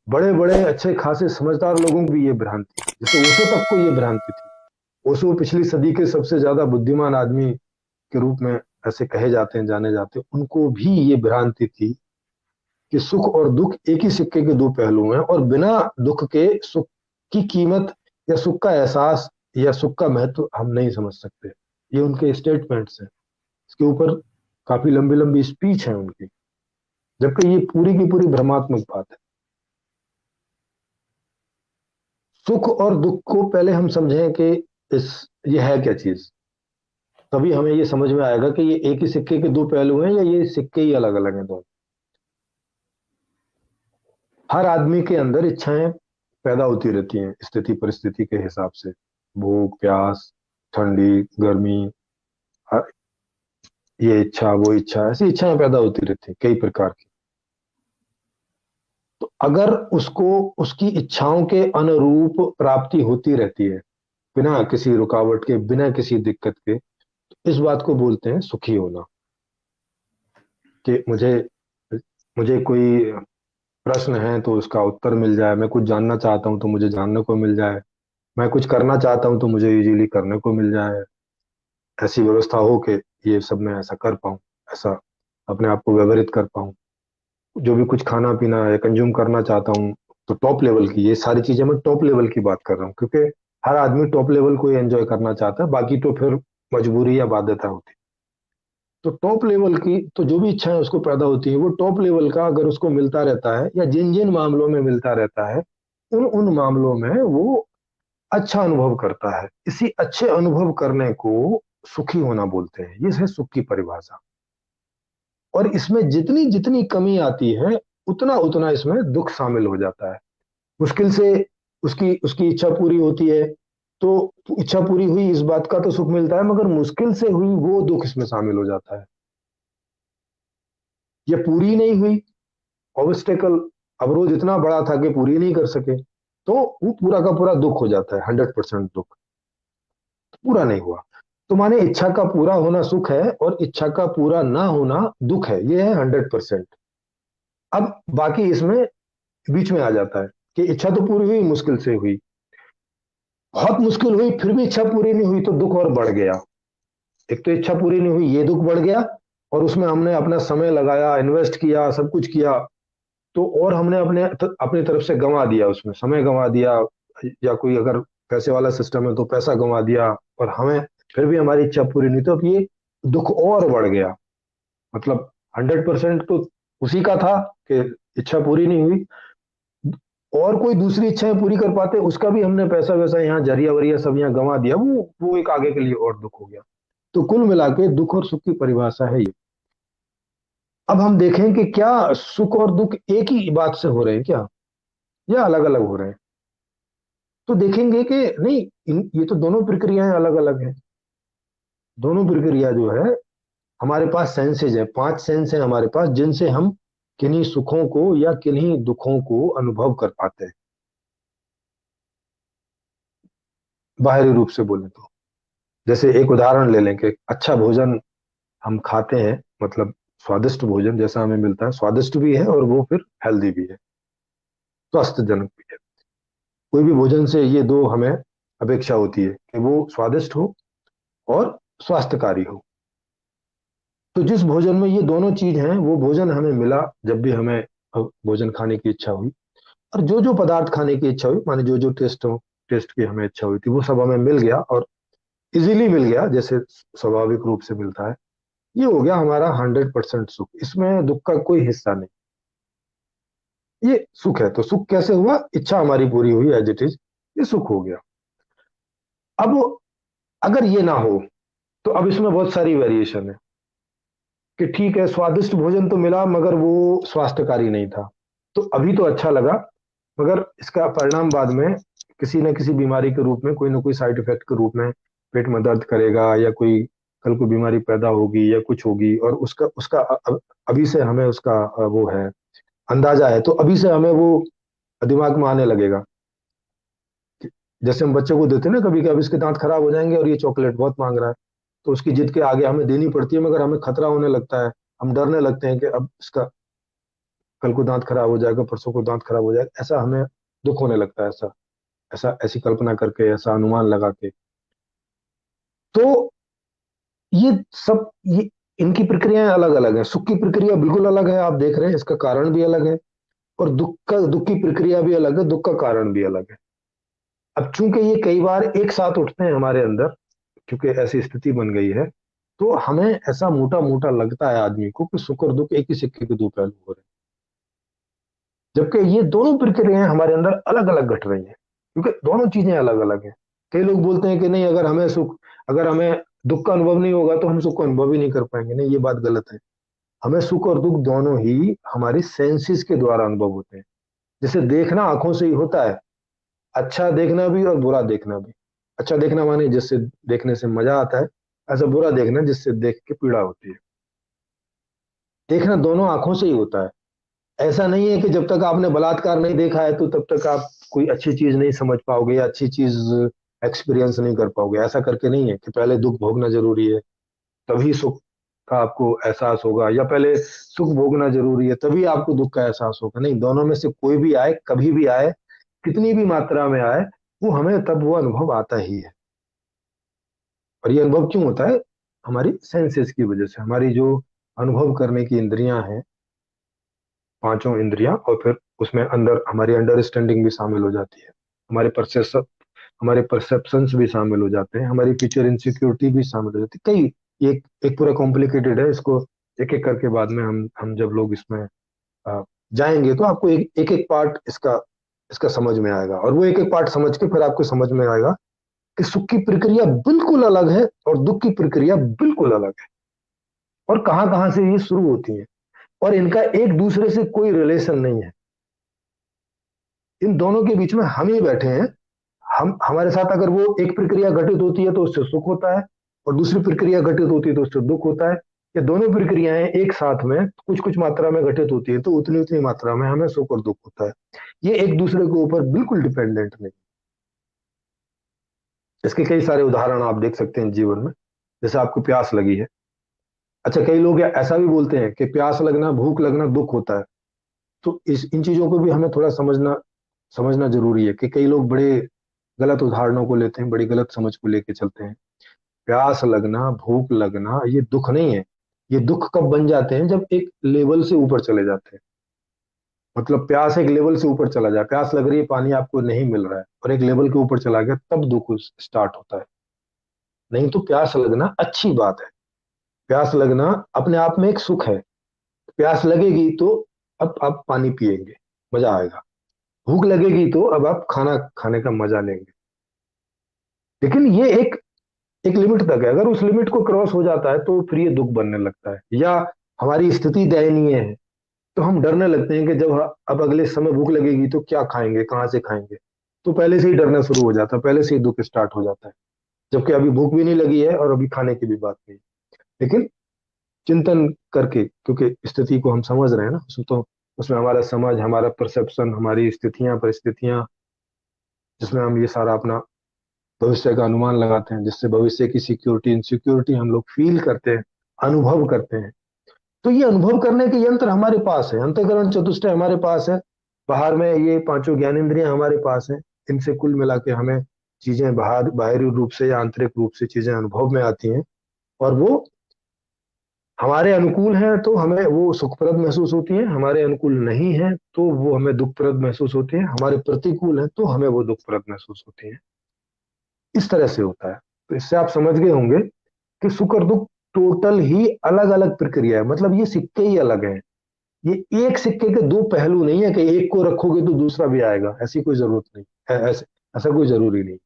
बड़े बड़े अच्छे खासे समझदार लोगों को भी ये भ्रांति, जैसे ओशो तक को ये भ्रांति थी। ओशो पिछली सदी के सबसे ज्यादा बुद्धिमान आदमी के रूप में ऐसे कहे जाते हैं, जाने जाते हैं, उनको भी ये भ्रांति थी कि सुख और दुख एक ही सिक्के के दो पहलू हैं, और बिना दुख के सुख की कीमत या सुख का एहसास या सुख का महत्व हम नहीं समझ सकते। ये उनके स्टेटमेंट्स हैं। इसके ऊपर काफी लंबी लंबी स्पीच है उनकी, जबकि ये पूरी की पूरी भ्रमात्मक बात है। सुख और दुख को पहले हम समझें कि इस ये है क्या चीज, तभी हमें ये समझ में आएगा कि ये एक ही सिक्के के दो पहलू हैं या ये सिक्के ही अलग अलग हैं दोनों। हर आदमी के अंदर इच्छाएं पैदा होती रहती हैं स्थिति परिस्थिति के हिसाब से। भूख प्यास, ठंडी गर्मी, ये इच्छा वो इच्छा, ऐसी इच्छाएं पैदा होती रहती हैं कई प्रकार की। तो अगर उसको उसकी इच्छाओं के अनुरूप प्राप्ति होती रहती है बिना किसी रुकावट के, बिना किसी दिक्कत के, तो इस बात को बोलते हैं सुखी होना। कि मुझे कोई प्रश्न है तो उसका उत्तर मिल जाए, मैं कुछ जानना चाहता हूं तो मुझे जानने को मिल जाए, मैं कुछ करना चाहता हूं तो मुझे इजीली करने को मिल जाए। ऐसी व्यवस्था हो कि ये सब मैं ऐसा कर पाऊं, ऐसा अपने आप को व्यवहारित कर पाऊं। जो भी कुछ खाना पीना या कंज्यूम करना चाहता हूँ तो टॉप लेवल की, ये सारी चीजें मैं टॉप लेवल की बात कर रहा हूँ, क्योंकि हर आदमी टॉप लेवल को एंजॉय करना चाहता है, बाकी तो फिर मजबूरी या बाध्यता होती है। तो टॉप लेवल की तो जो भी इच्छाएं उसको पैदा होती है, वो टॉप लेवल का अगर उसको मिलता रहता है या जिन जिन मामलों में मिलता रहता है, उन उन मामलों में वो अच्छा अनुभव करता है। इसी अच्छे अनुभव करने को सुखी होना बोलते हैं। ये है सुख की परिभाषा। और इसमें जितनी जितनी कमी आती है, उतना उतना इसमें दुख शामिल हो जाता है। मुश्किल से उसकी उसकी इच्छा पूरी होती है, तो इच्छा पूरी हुई इस बात का तो सुख मिलता है, मगर मुश्किल से हुई वो दुख इसमें शामिल हो जाता है। ये पूरी नहीं हुई, ऑब्स्टेकल, अवरोध इतना बड़ा था कि पूरी नहीं कर सके, तो वो पूरा का पूरा दुख हो जाता है, 100% दुख। पूरा नहीं हुआ तो माने इच्छा का पूरा होना सुख है और इच्छा का पूरा ना होना दुख है, ये है 100%। अब बाकी इसमें बीच में आ जाता है कि इच्छा तो पूरी हुई, मुश्किल से हुई, बहुत मुश्किल हुई फिर भी इच्छा पूरी नहीं हुई, तो दुख और बढ़ गया। एक तो इच्छा पूरी नहीं हुई, ये दुख बढ़ गया, और उसमें हमने अपना समय लगाया, इन्वेस्ट किया, सब कुछ किया, तो और हमने अपनी तरफ से गंवा दिया, उसमें समय गंवा दिया, या कोई अगर पैसे वाला सिस्टम है तो पैसा गंवा दिया, और हमें फिर भी हमारी इच्छा पूरी नहीं, तो अब ये दुख और बढ़ गया। मतलब 100% तो उसी का था कि इच्छा पूरी नहीं हुई, और कोई दूसरी इच्छाएं पूरी कर पाते उसका भी हमने पैसा वैसा यहाँ जरिया वरिया सब यहाँ गंवा दिया, वो एक आगे के लिए और दुख हो गया। तो कुल मिला के दुख और सुख की परिभाषा है ये। अब हम देखें कि क्या सुख और दुख एक ही बात से हो रहे हैं क्या, या अलग अलग हो रहे हैं। तो देखेंगे कि नहीं, ये तो दोनों प्रक्रियाएं अलग अलग हैं। दोनों प्रक्रिया जो है, हमारे पास सेंसेज है, 5 सेंस है हमारे पास, जिनसे हम किन्हीं सुखों को या किन्हीं दुखों को अनुभव कर पाते हैं, बाहरी रूप से बोले तो। जैसे एक उदाहरण ले लें कि अच्छा भोजन हम खाते हैं, मतलब स्वादिष्ट भोजन जैसा हमें मिलता है, स्वादिष्ट भी है और वो फिर हेल्दी भी है, स्वास्थ्यजनक भी है। कोई भी भोजन से ये दो हमें अपेक्षा होती है कि वो स्वादिष्ट हो और स्वास्थ्यकारी हो। तो जिस भोजन में ये दोनों चीज हैं, वो भोजन हमें मिला जब भी हमें भोजन खाने की इच्छा हुई, और जो जो पदार्थ खाने की इच्छा हुई, माने जो जो टेस्ट की हमें इच्छा हुई थी, वो सब हमें मिल गया, और इजीली मिल गया, जैसे स्वाभाविक रूप से मिलता है। ये हो गया हमारा 100% सुख, इसमें दुख का कोई हिस्सा नहीं। ये सुख है। तो सुख कैसे हुआ, इच्छा हमारी पूरी हुई एज इट इज, ये सुख हो गया। अब अगर ये ना हो, तो अब इसमें बहुत सारी वेरिएशन है कि ठीक है स्वादिष्ट भोजन तो मिला मगर वो स्वास्थ्यकारी नहीं था, तो अभी तो अच्छा लगा, मगर इसका परिणाम बाद में किसी न किसी बीमारी के रूप में, कोई ना कोई साइड इफेक्ट के रूप में पेट में दर्द करेगा, या कोई कल को बीमारी पैदा होगी या कुछ होगी, और उसका उसका अभी से हमें उसका वो है, अंदाजा है, तो अभी से हमें वो दिमाग में आने लगेगा। जैसे हम बच्चे को देते हैं ना कभी कभी, इसके दांत खराब हो जाएंगे और ये चॉकलेट बहुत मांग रहा है, तो उसकी जिद के आगे हमें देनी पड़ती है, मगर हमें खतरा होने लगता है, हम डरने लगते हैं कि अब इसका कल को दांत खराब हो जाएगा, परसों को दांत खराब हो जाएगा, ऐसा हमें दुख होने लगता है, ऐसा ऐसा ऐसी कल्पना करके, ऐसा अनुमान लगा के। तो ये सब, ये इनकी प्रक्रियाएं अलग अलग है। सुख की प्रक्रिया बिल्कुल अलग है, आप देख रहे हैं, इसका कारण भी अलग है। और दुख की प्रक्रिया भी अलग है, दुख का कारण भी अलग है। अब चूंकि ये कई बार एक साथ उठते हैं हमारे अंदर, क्योंकि ऐसी स्थिति बन गई है, तो हमें ऐसा मोटा मोटा लगता है आदमी को कि सुख और दुख एक ही सिक्के के दो पहलू हो रहे हैं, जबकि ये दोनों प्रक्रियाएं हमारे अंदर अलग अलग घट रही हैं, क्योंकि दोनों चीजें अलग अलग हैं। कई लोग बोलते हैं कि नहीं, अगर हमें दुख का अनुभव नहीं होगा तो हम सुख का अनुभव ही नहीं कर पाएंगे। नहीं, ये बात गलत है। हमें सुख और दुख दोनों ही हमारी सेंसेस के द्वारा अनुभव होते हैं। जैसे देखना आंखों से ही होता है, अच्छा देखना भी और बुरा देखना भी। अच्छा देखना माने जिससे देखने से मजा आता है, ऐसा बुरा देखना जिससे देख के पीड़ा होती है। देखना दोनों आंखों से ही होता है। ऐसा नहीं है कि जब तक आपने बलात्कार नहीं देखा है तो तब तक आप कोई अच्छी चीज नहीं समझ पाओगे या अच्छी चीज एक्सपीरियंस नहीं कर पाओगे। ऐसा करके नहीं है कि पहले दुख भोगना जरूरी है तभी सुख का आपको एहसास होगा, या पहले सुख भोगना जरूरी है तभी आपको दुख का एहसास होगा। नहीं, दोनों में से कोई भी आए, कभी भी आए, कितनी भी मात्रा में आए, वो हमें तब वो अनुभव आता ही है। और ये अनुभव क्यों होता है? हमारी सेंसेस की वजह से। हमारी जो अनुभव करने की इंद्रियां हैं, पांचों इंद्रियां, और फिर उसमें अंदर हमारी अंडरस्टैंडिंग भी शामिल हो जाती है, हमारे परसेप्शन, हमारे परसेप्शंस भी शामिल हो जाते हैं, हमारी फ्यूचर इनसिक्योरिटी भी शामिल हो जाती है। कई एक एक पूरा कॉम्प्लिकेटेड है, इसको एक एक करके बाद में हम जब लोग इसमें जाएंगे तो आपको एक एक पार्ट इसका इसका समझ में आएगा। और वो एक एक पार्ट समझ के फिर आपको समझ में आएगा कि सुख की प्रक्रिया बिल्कुल अलग है और दुख की प्रक्रिया बिल्कुल अलग है, और कहां कहां से ये शुरू होती है, और इनका एक दूसरे से कोई रिलेशन नहीं है। इन दोनों के बीच में हम ही बैठे हैं। हम हमारे साथ अगर वो एक प्रक्रिया घटित होती है तो उससे सुख होता है, और दूसरी प्रक्रिया घटित होती है तो उससे दुख होता है। ये दोनों प्रक्रियाएं एक साथ में कुछ कुछ मात्रा में घटित होती है तो उतनी उतनी मात्रा में हमें सुख और दुख होता है। ये एक दूसरे के ऊपर बिल्कुल डिपेंडेंट नहीं। इसके कई सारे उदाहरण आप देख सकते हैं जीवन में। जैसे आपको प्यास लगी है, अच्छा कई लोग ऐसा भी बोलते हैं कि प्यास लगना, भूख लगना दुख होता है। तो इस इन चीजों को भी हमें थोड़ा समझना समझना जरूरी है कि कई लोग बड़े गलत उदाहरणों को लेते हैं, बड़ी गलत समझ को लेके चलते हैं। प्यास लगना, भूख लगना ये दुख नहीं है। ये दुख कब बन जाते हैं? जब एक लेवल से ऊपर चले जाते हैं। मतलब प्यास एक लेवल से ऊपर चला जाए, प्यास लग रही है, पानी आपको नहीं मिल रहा है, और एक लेवल के ऊपर चला गया, तब दुख स्टार्ट होता है। नहीं तो प्यास लगना अच्छी बात है। प्यास लगना अपने आप में एक सुख है। प्यास लगेगी तो अब आप पानी पिएंगे, मजा आएगा। भूख लगेगी तो अब आप खाना खाने का मजा लेंगे। लेकिन ये एक लिमिट तक है। अगर उस लिमिट को क्रॉस हो जाता है तो फिर ये दुख बनने लगता है, या हमारी स्थिति दयनीय है तो हम डरने लगते हैं कि जब अब अगले समय भूख लगेगी तो क्या खाएंगे, कहाँ से खाएंगे। तो पहले से ही डरना शुरू हो जाता है, पहले से ही दुख स्टार्ट हो जाता है। जबकि अभी भूख भी नहीं लगी है और अभी खाने की भी बात नहीं। लेकिन चिंतन करके, क्योंकि स्थिति को हम समझ रहे हैं ना, उसमें हमारा समझ, हमारा परसेप्शन, हमारी स्थितियां परिस्थितियां, जिसमें हम ये सारा अपना भविष्य का अनुमान लगाते हैं, जिससे भविष्य की सिक्योरिटी इनसिक्योरिटी हम लोग फील करते हैं, अनुभव करते हैं। तो ये अनुभव करने के यंत्र हमारे पास है, अंतःकरण चतुष्टय हमारे पास है, बाहर में ये पांचों ज्ञानेंद्रियां हमारे पास हैं। इनसे कुल मिला के हमें चीजें बाहरी रूप से या आंतरिक रूप से चीजें अनुभव में आती हैं, और वो हमारे अनुकूल है तो हमें वो सुखप्रद महसूस होती है, हमारे अनुकूल नहीं है तो वो हमें दुखप्रद महसूस होती है, हमारे प्रतिकूल है तो हमें वो दुखप्रद महसूस होती है। इस तरह से होता है। तो इससे आप समझ गए होंगे कि सुख और दुख टोटल ही अलग अलग प्रक्रिया है। मतलब ये सिक्के ही अलग हैं। ये एक सिक्के के दो पहलू नहीं है कि एक को रखोगे तो दूसरा भी आएगा, ऐसी कोई जरूरत नहीं है, ऐसा कोई जरूरी नहीं।